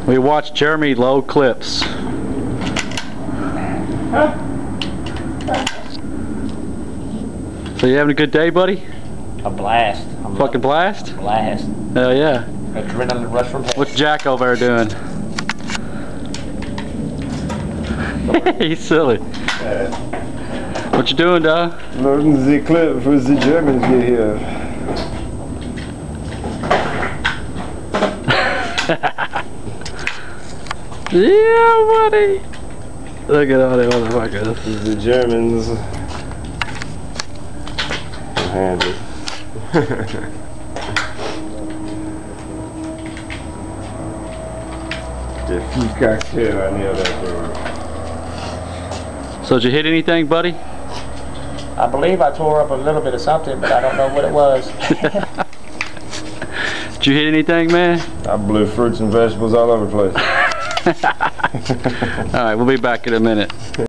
We watched Jeremy load clips. So you having a good day, buddy? A blast. Fucking blast? A blast. Hell yeah. Adrenaline rush from hell. What's Jack over there doing? He's silly. What you doing, dog? Loading the clip for the Germans get here. Yeah, buddy. Look at all the motherfuckers. The Germans. Handed. The few cocktail I nailed that door. So did you hit anything, buddy? I believe I tore up a little bit of something, but I don't know what it was. Did you hit anything, man? I blew fruits and vegetables all over the place. All right, we'll be back in a minute.